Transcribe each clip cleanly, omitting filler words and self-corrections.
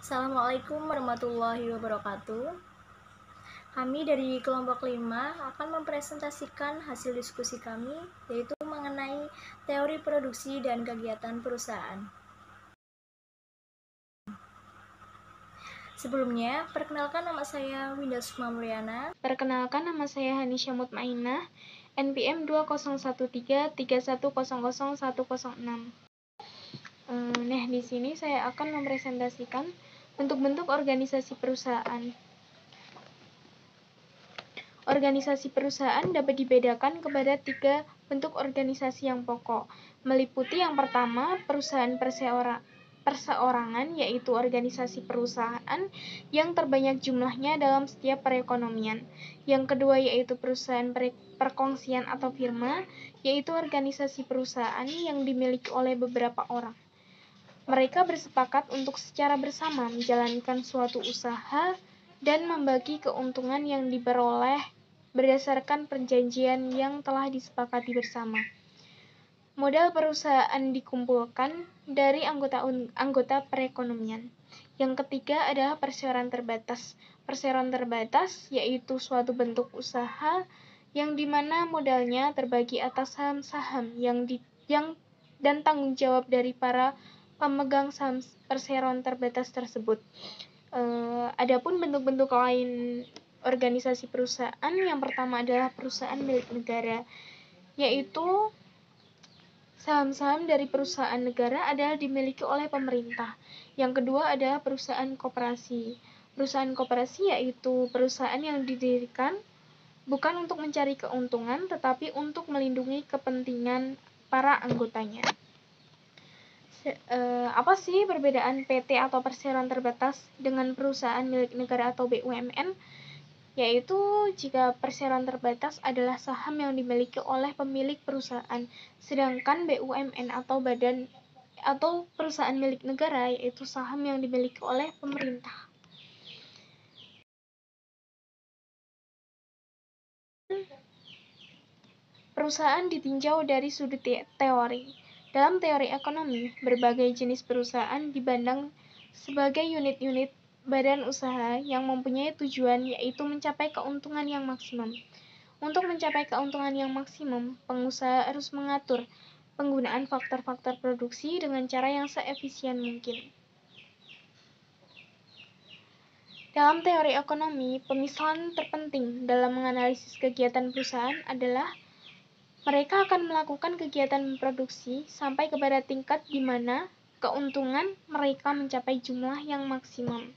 Assalamualaikum warahmatullahi wabarakatuh. Kami dari kelompok 5 akan mempresentasikan hasil diskusi kami, yaitu mengenai teori produksi dan kegiatan perusahaan. Sebelumnya, perkenalkan nama saya Winda Sukma Mulyana. Perkenalkan, nama saya Hanisha Mutmainah, NPM 201331000106. Nah, di sini saya akan mempresentasikan bentuk-bentuk organisasi perusahaan. Organisasi perusahaan dapat dibedakan kepada 3 bentuk organisasi yang pokok, meliputi yang pertama, perusahaan perseorangan, yaitu organisasi perusahaan yang terbanyak jumlahnya dalam setiap perekonomian. Yang kedua yaitu perusahaan perkongsian atau firma, yaitu organisasi perusahaan yang dimiliki oleh beberapa orang. Mereka bersepakat untuk secara bersama menjalankan suatu usaha dan membagi keuntungan yang diperoleh berdasarkan perjanjian yang telah disepakati bersama. Modal perusahaan dikumpulkan dari anggota perekonomian. Yang ketiga adalah perseroan terbatas. Perseroan terbatas yaitu suatu bentuk usaha yang dimana modalnya terbagi atas saham-saham dan tanggung jawab dari para pemegang saham perseroan terbatas tersebut. Adapun bentuk-bentuk lain organisasi perusahaan, yang pertama adalah perusahaan milik negara, yaitu saham-saham dari perusahaan negara adalah dimiliki oleh pemerintah. Yang kedua adalah perusahaan koperasi. Perusahaan koperasi yaitu perusahaan yang didirikan bukan untuk mencari keuntungan, tetapi untuk melindungi kepentingan para anggotanya. Apa sih perbedaan PT atau perseroan terbatas dengan perusahaan milik negara atau BUMN? Yaitu jika perseroan terbatas adalah saham yang dimiliki oleh pemilik perusahaan, sedangkan BUMN atau perusahaan milik negara yaitu saham yang dimiliki oleh pemerintah. Perusahaan ditinjau dari sudut teori. Dalam teori ekonomi, berbagai jenis perusahaan dipandang sebagai unit-unit badan usaha yang mempunyai tujuan yaitu mencapai keuntungan yang maksimum. Untuk mencapai keuntungan yang maksimum, pengusaha harus mengatur penggunaan faktor-faktor produksi dengan cara yang seefisien mungkin. Dalam teori ekonomi, pemisahan terpenting dalam menganalisis kegiatan perusahaan adalah mereka akan melakukan kegiatan memproduksi sampai kepada tingkat di mana keuntungan mereka mencapai jumlah yang maksimum.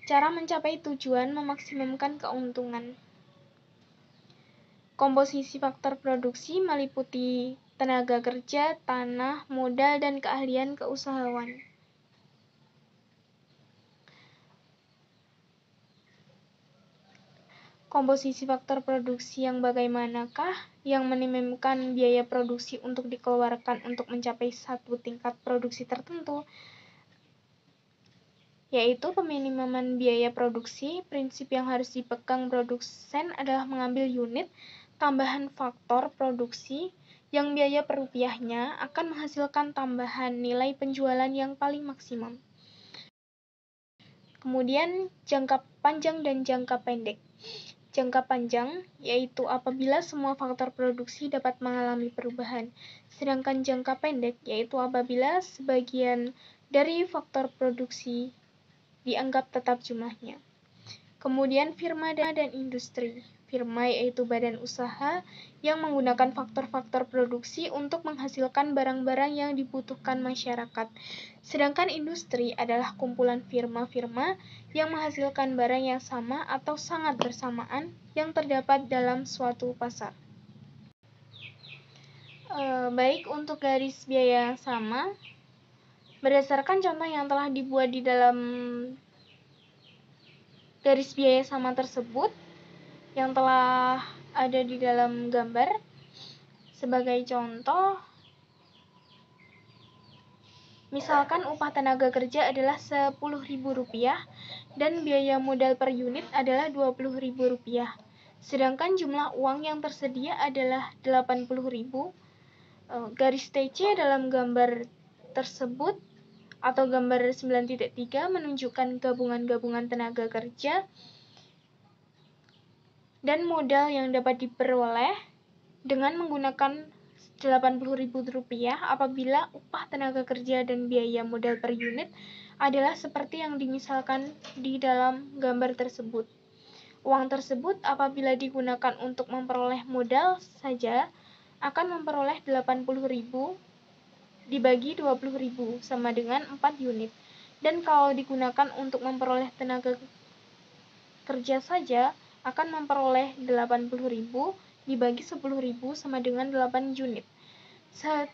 Cara mencapai tujuan memaksimumkan keuntungan. Komposisi faktor produksi meliputi tenaga kerja, tanah, modal, dan keahlian keusahawan. Komposisi faktor produksi yang bagaimanakah yang meminimumkan biaya produksi untuk dikeluarkan untuk mencapai satu tingkat produksi tertentu, yaitu peminimuman biaya produksi. Prinsip yang harus dipegang produsen adalah mengambil unit tambahan faktor produksi yang biaya per rupiahnya akan menghasilkan tambahan nilai penjualan yang paling maksimum. Kemudian jangka panjang dan jangka pendek. Jangka panjang yaitu apabila semua faktor produksi dapat mengalami perubahan, sedangkan jangka pendek yaitu apabila sebagian dari faktor produksi dianggap tetap jumlahnya. Kemudian firma dan industri. Firma yaitu badan usaha yang menggunakan faktor-faktor produksi untuk menghasilkan barang-barang yang dibutuhkan masyarakat. Sedangkan industri adalah kumpulan firma-firma yang menghasilkan barang yang sama atau sangat bersamaan yang terdapat dalam suatu pasar. Baik untuk garis biaya yang sama, berdasarkan contoh yang telah dibuat di dalam garis biaya sama tersebut yang telah ada di dalam gambar. Sebagai contoh, misalkan upah tenaga kerja adalah Rp10.000 dan biaya modal per unit adalah Rp20.000. Sedangkan jumlah uang yang tersedia adalah Rp80.000. Garis TC dalam gambar tersebut atau gambar 9.3 menunjukkan gabungan-gabungan tenaga kerja dan modal yang dapat diperoleh dengan menggunakan Rp80.000 apabila upah tenaga kerja dan biaya modal per unit adalah seperti yang dimisalkan di dalam gambar tersebut. Uang tersebut apabila digunakan untuk memperoleh modal saja akan memperoleh Rp80.000 dibagi Rp20.000 sama dengan 4 unit. Dan kalau digunakan untuk memperoleh tenaga kerja saja akan memperoleh Rp80.000 dibagi 10.000 sama dengan 8 unit.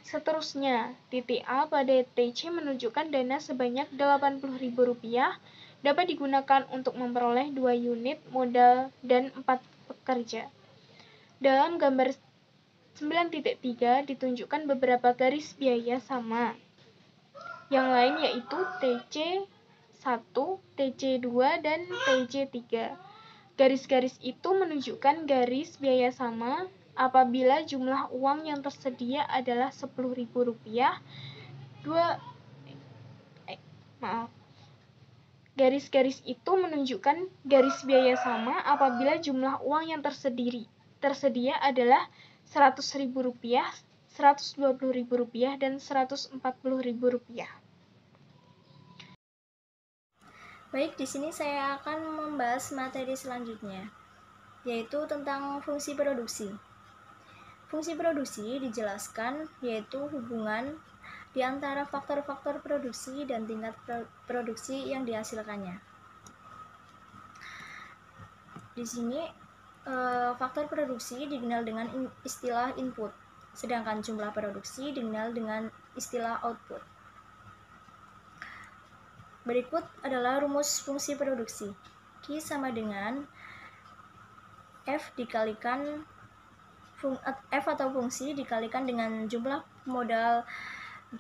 Seterusnya, titik A pada TC menunjukkan dana sebanyak Rp80.000 dapat digunakan untuk memperoleh 2 unit modal dan 4 pekerja. Dalam gambar 9.3 ditunjukkan beberapa garis biaya sama. Yang lain yaitu TC1, TC2, dan TC3. Garis-garis itu menunjukkan garis biaya sama apabila jumlah uang yang tersedia adalah Rp10.000. Garis-garis itu menunjukkan garis biaya sama apabila jumlah uang yang tersedia adalah Rp100.000, Rp120.000, dan Rp140.000. Baik, di sini saya akan membahas materi selanjutnya, yaitu tentang fungsi produksi. Fungsi produksi dijelaskan yaitu hubungan di antara faktor-faktor produksi dan tingkat produksi yang dihasilkannya. Di sini faktor produksi dikenal dengan istilah input, sedangkan jumlah produksi dikenal dengan istilah output. Berikut adalah rumus fungsi produksi. Q sama dengan F dikalikan F atau fungsi dikalikan dengan jumlah modal,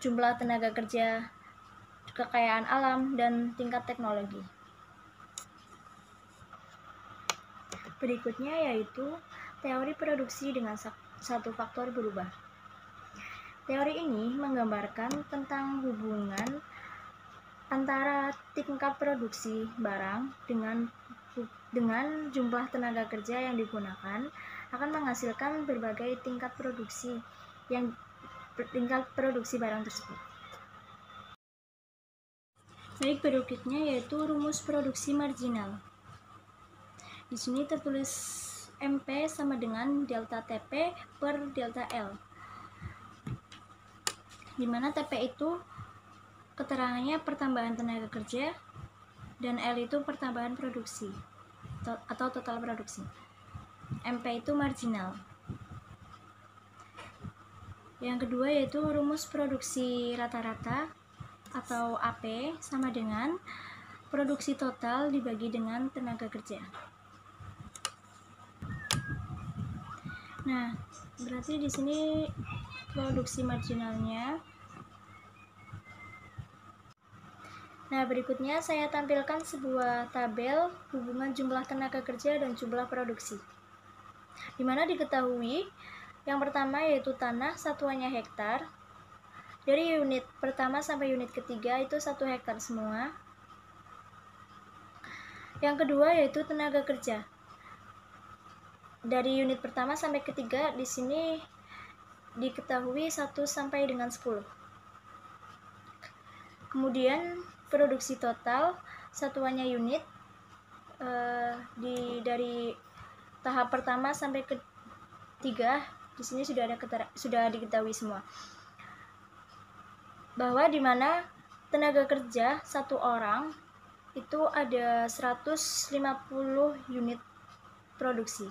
jumlah tenaga kerja, kekayaan alam, dan tingkat teknologi. Berikutnya yaitu teori produksi dengan satu faktor berubah. Teori ini menggambarkan tentang hubungan antara tingkat produksi barang dengan jumlah tenaga kerja yang digunakan akan menghasilkan berbagai tingkat produksi barang tersebut. Baik, berikutnya yaitu rumus produksi marginal. Di sini tertulis MP sama dengan delta TP per delta L, di mana TP itu keterangannya pertambahan tenaga kerja dan L itu pertambahan produksi atau total produksi. MP itu marginal. Yang kedua yaitu rumus produksi rata-rata atau AP sama dengan produksi total dibagi dengan tenaga kerja. Nah, berarti di sini produksi marginalnya. Nah, berikutnya saya tampilkan sebuah tabel hubungan jumlah tenaga kerja dan jumlah produksi. Di mana diketahui yang pertama yaitu tanah satuannya hektar. Dari unit pertama sampai unit ketiga itu 1 hektar semua. Yang kedua yaitu tenaga kerja. Dari unit pertama sampai ketiga di sini diketahui 1 sampai dengan 10. Kemudian produksi total satuannya unit dari tahap pertama sampai ketiga di sini sudah diketahui semua, bahwa di mana tenaga kerja satu orang itu ada 150 unit produksi.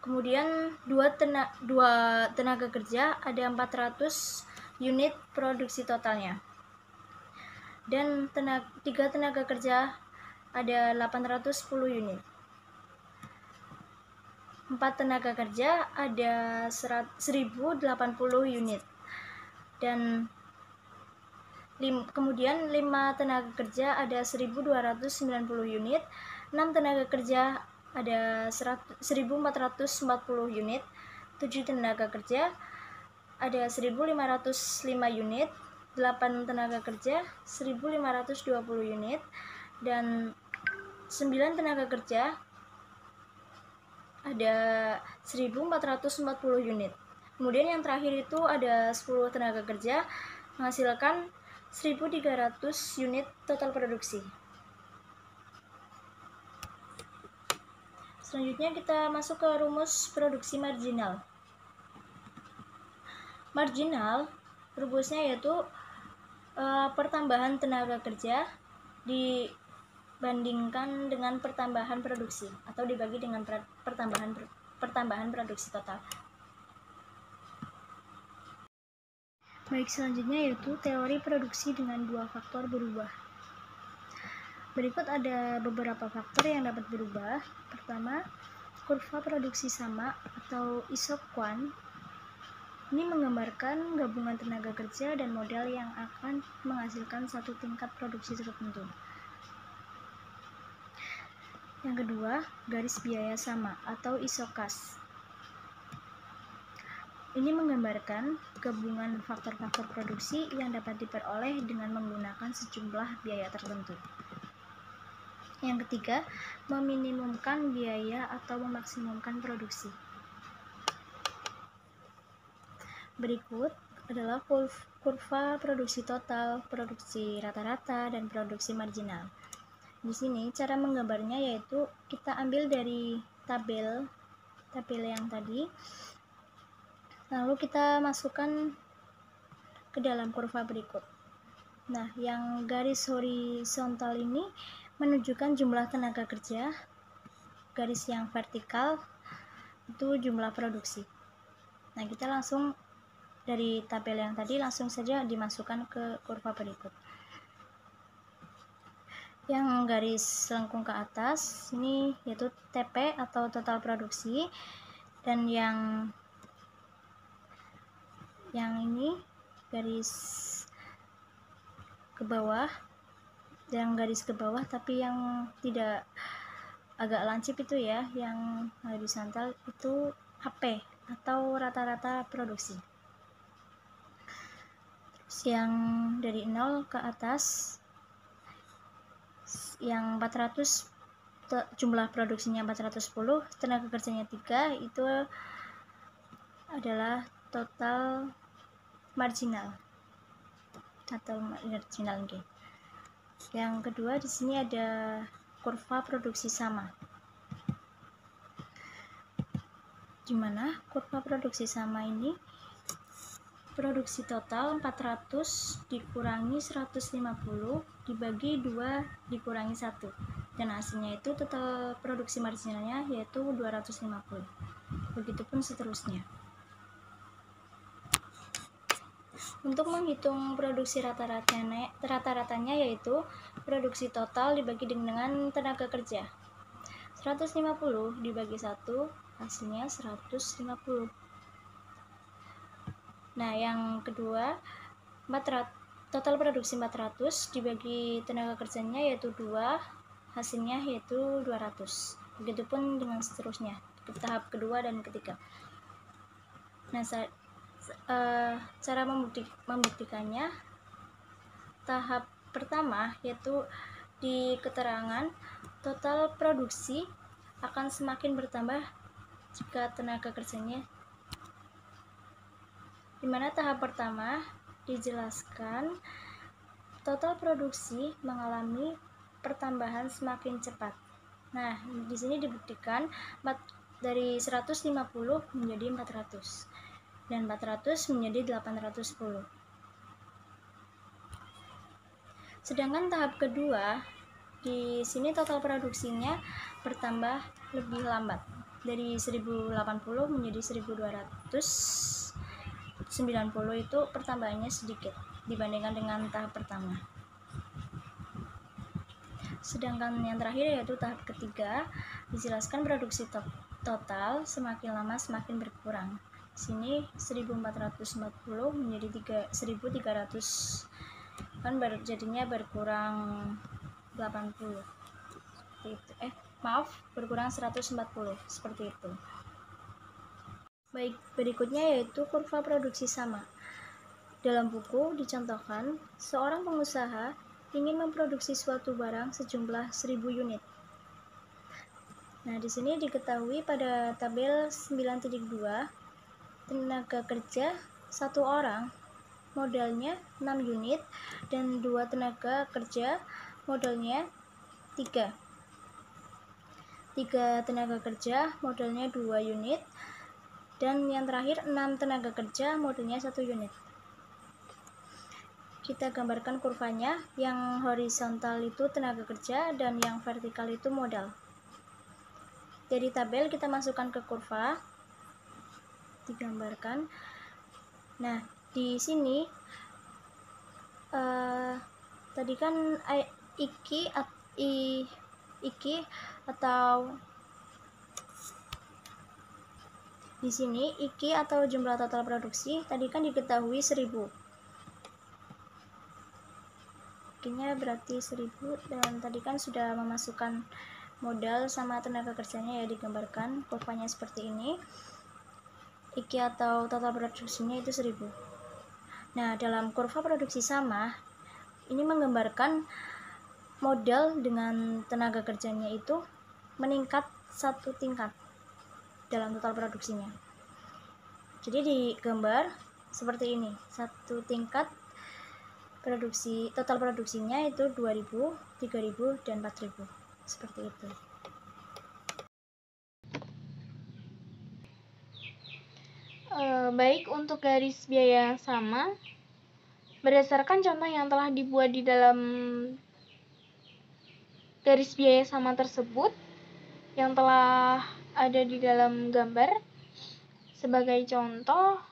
Kemudian dua tenaga kerja ada 400 unit produksi totalnya, dan 3 tenaga kerja ada 810 unit. 4 tenaga kerja ada 1080 unit, dan kemudian 5 tenaga kerja ada 1290 unit, 6 tenaga kerja ada 1440 unit, 7 tenaga kerja ada 1.505 unit, 8 tenaga kerja 1.520 unit, dan 9 tenaga kerja ada 1.440 unit. Kemudian yang terakhir itu ada 10 tenaga kerja menghasilkan 1.300 unit total produksi. Selanjutnya kita masuk ke rumus produksi marginal. Marginal rumusnya yaitu pertambahan tenaga kerja dibandingkan dengan pertambahan produksi atau dibagi dengan pertambahan produksi total. Baik, selanjutnya yaitu teori produksi dengan dua faktor berubah. Berikut ada beberapa faktor yang dapat berubah. Pertama, kurva produksi sama atau isoquant. Ini menggambarkan gabungan tenaga kerja dan modal yang akan menghasilkan satu tingkat produksi tertentu. Yang kedua, garis biaya sama atau isokas. Ini menggambarkan gabungan faktor-faktor produksi yang dapat diperoleh dengan menggunakan sejumlah biaya tertentu. Yang ketiga, meminimumkan biaya atau memaksimumkan produksi. Berikut adalah kurva produksi total, produksi rata-rata, dan produksi marginal. Di sini cara menggambarnya yaitu kita ambil dari tabel yang tadi, lalu kita masukkan ke dalam kurva berikut. Nah, yang garis horizontal ini menunjukkan jumlah tenaga kerja, garis yang vertikal itu jumlah produksi. Nah, kita langsung dari tabel yang tadi langsung saja dimasukkan ke kurva berikut. Yang garis lengkung ke atas ini yaitu TP atau total produksi, dan yang ini garis ke bawah, tapi yang tidak agak lancip itu ya, yang horizontal itu HP atau rata-rata produksi. Yang dari 0 ke atas, yang 400 jumlah produksinya 410, tenaga kerjanya 3, itu adalah total marginal atau marginal. Yang kedua di sini ada kurva produksi sama. Di mana kurva produksi sama ini produksi total 400 dikurangi 150 dibagi 2 dikurangi 1, dan hasilnya itu total produksi marginalnya yaitu 250. Begitupun seterusnya. Untuk menghitung produksi rata-ratanya yaitu produksi total dibagi dengan tenaga kerja. 150 dibagi 1 hasilnya 150. Nah, yang kedua, total produksi 400 dibagi tenaga kerjanya yaitu 2, hasilnya yaitu 200. Begitupun dengan seterusnya, ke tahap kedua dan ketiga. Nah, cara membuktikannya, tahap pertama yaitu di keterangan total produksi akan semakin bertambah jika tenaga kerjanya, di mana tahap pertama dijelaskan total produksi mengalami pertambahan semakin cepat. Nah, di sini dibuktikan dari 150 menjadi 400 dan 400 menjadi 810. Sedangkan tahap kedua, di sini total produksinya bertambah lebih lambat, dari 1080 menjadi 1290 itu pertambahannya sedikit dibandingkan dengan tahap pertama. Sedangkan yang terakhir yaitu tahap ketiga, dijelaskan produksi total semakin lama semakin berkurang. Di sini 1440 menjadi 1300, kan jadinya berkurang 80. Seperti itu. Berkurang 140 seperti itu. Baik, berikutnya yaitu kurva produksi sama. Dalam buku dicontohkan, seorang pengusaha ingin memproduksi suatu barang sejumlah 1000 unit. Nah, di sini diketahui pada tabel 9.2, tenaga kerja 1 orang modalnya 6 unit dan 2 tenaga kerja modalnya 3. 3 tenaga kerja modalnya 2 unit dan yang terakhir 6 tenaga kerja modalnya 1 unit. Kita gambarkan kurvanya, yang horizontal itu tenaga kerja dan yang vertikal itu modal. Dari tabel kita masukkan ke kurva, digambarkan. Nah, di sini tadi kan iki atau di sini iki atau jumlah total produksi tadi kan diketahui 1000. Ikinya berarti 1000 dan tadi kan sudah memasukkan modal sama tenaga kerjanya ya, digambarkan kurvanya seperti ini. Iki atau total produksinya itu 1000. Nah, dalam kurva produksi sama ini menggambarkan modal dengan tenaga kerjanya itu meningkat 1 tingkat dalam total produksinya. Jadi digambar seperti ini, 1 tingkat total produksinya itu 2000, 3000, dan 4000. Seperti itu. Baik, untuk garis biaya yang sama, berdasarkan contoh yang telah dibuat di dalam garis biaya sama tersebut, yang telah ada di dalam gambar, sebagai contoh,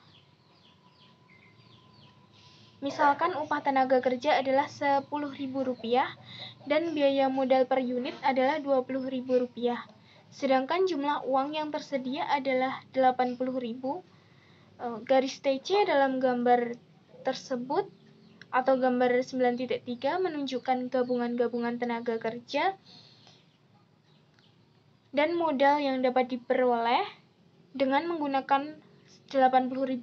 misalkan upah tenaga kerja adalah Rp10.000 dan biaya modal per unit adalah Rp20.000. Sedangkan jumlah uang yang tersedia adalah Rp80.000. Garis TC dalam gambar tersebut atau gambar 9.3 menunjukkan gabungan-gabungan tenaga kerja dan modal yang dapat diperoleh dengan menggunakan Rp80.000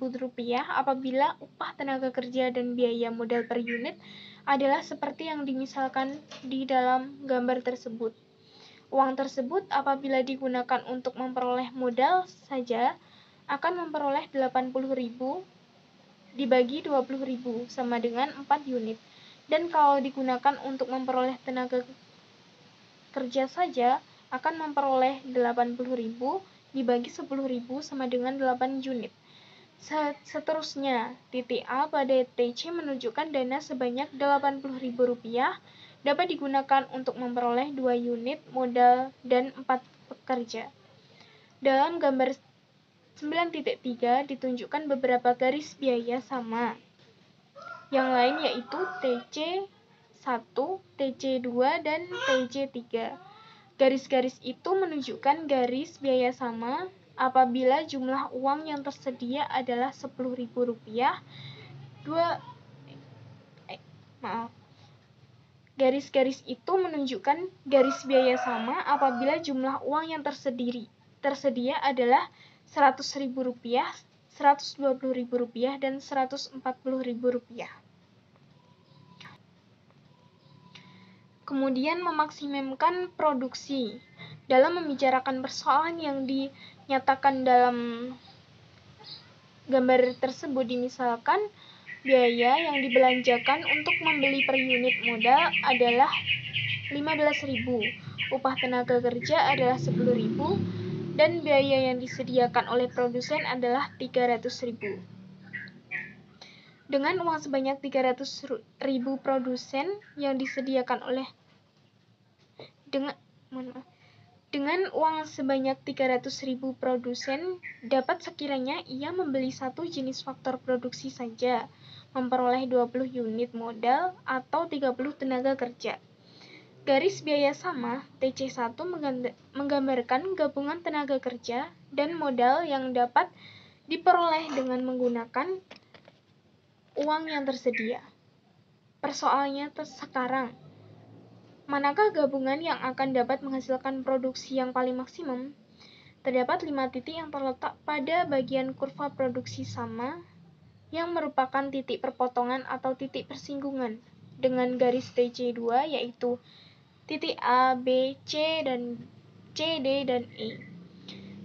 apabila upah tenaga kerja dan biaya modal per unit adalah seperti yang dimisalkan di dalam gambar tersebut. Uang tersebut apabila digunakan untuk memperoleh modal saja akan memperoleh Rp80.000 dibagi Rp20.000 sama dengan 4 unit. Dan kalau digunakan untuk memperoleh tenaga kerja saja akan memperoleh Rp80.000 dibagi 10.000 sama dengan 8 unit. Seterusnya, titik A pada TC menunjukkan dana sebanyak Rp80.000 dapat digunakan untuk memperoleh 2 unit modal dan 4 pekerja. Dalam gambar 9.3 ditunjukkan beberapa garis biaya sama. Yang lain yaitu TC1, TC2, dan TC3. Garis-garis itu menunjukkan garis biaya sama apabila jumlah uang yang tersedia adalah Rp10.000. Garis-garis itu menunjukkan garis biaya sama apabila jumlah uang yang tersedia adalah Rp100.000, Rp120.000, dan Rp140.000. Kemudian memaksimumkan produksi. Dalam membicarakan persoalan yang dinyatakan dalam gambar tersebut, dimisalkan biaya yang dibelanjakan untuk membeli per unit modal adalah Rp15.000, upah tenaga kerja adalah Rp10.000, dan biaya yang disediakan oleh produsen adalah Rp300.000. Dengan uang sebanyak Rp300.000 produsen yang disediakan oleh dengan uang sebanyak Rp300.000 produsen dapat sekiranya ia membeli satu jenis faktor produksi saja, memperoleh 20 unit modal atau 30 tenaga kerja. Garis biaya sama TC1 menggambarkan gabungan tenaga kerja dan modal yang dapat diperoleh dengan menggunakan uang yang tersedia. Persoalannya sekarang, manakah gabungan yang akan dapat menghasilkan produksi yang paling maksimum? Terdapat 5 titik yang terletak pada bagian kurva produksi sama yang merupakan titik perpotongan atau titik persinggungan dengan garis TC2, yaitu titik A, B, C, D, dan E.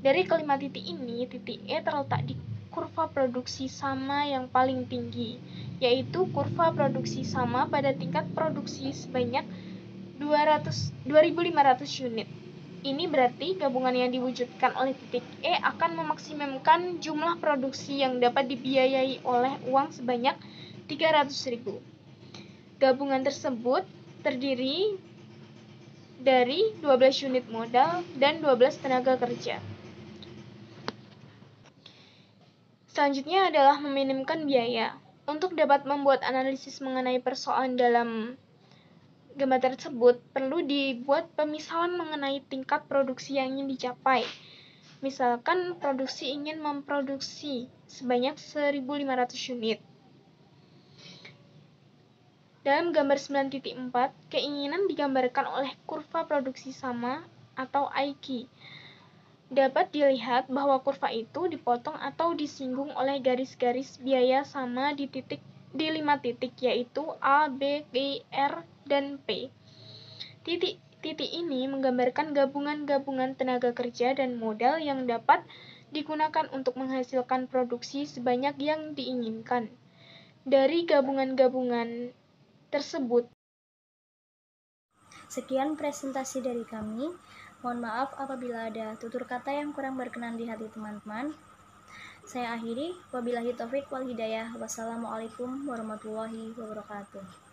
Dari kelima titik ini, titik E terletak di kurva produksi sama yang paling tinggi, yaitu kurva produksi sama pada tingkat produksi sebanyak 2.500 unit. Ini berarti gabungan yang diwujudkan oleh titik E akan memaksimumkan jumlah produksi yang dapat dibiayai oleh uang sebanyak 300.000. Gabungan tersebut terdiri dari 12 unit modal dan 12 tenaga kerja. Selanjutnya adalah meminimkan biaya. Untuk dapat membuat analisis mengenai persoalan dalam gambar tersebut, perlu dibuat pemisahan mengenai tingkat produksi yang ingin dicapai. Misalkan produksi ingin memproduksi sebanyak 1.500 unit. Dalam gambar 9.4, keinginan digambarkan oleh kurva produksi sama atau IK. Dapat dilihat bahwa kurva itu dipotong atau disinggung oleh garis-garis biaya sama di 5 titik, yaitu A, B, G, R, dan P. Titik ini menggambarkan gabungan-gabungan tenaga kerja dan modal yang dapat digunakan untuk menghasilkan produksi sebanyak yang diinginkan. Dari gabungan-gabungan tersebut, sekian presentasi dari kami. Mohon maaf apabila ada tutur kata yang kurang berkenan di hati teman-teman. Saya akhiri, wabillahi taufik wal hidayah. Wassalamualaikum warahmatullahi wabarakatuh.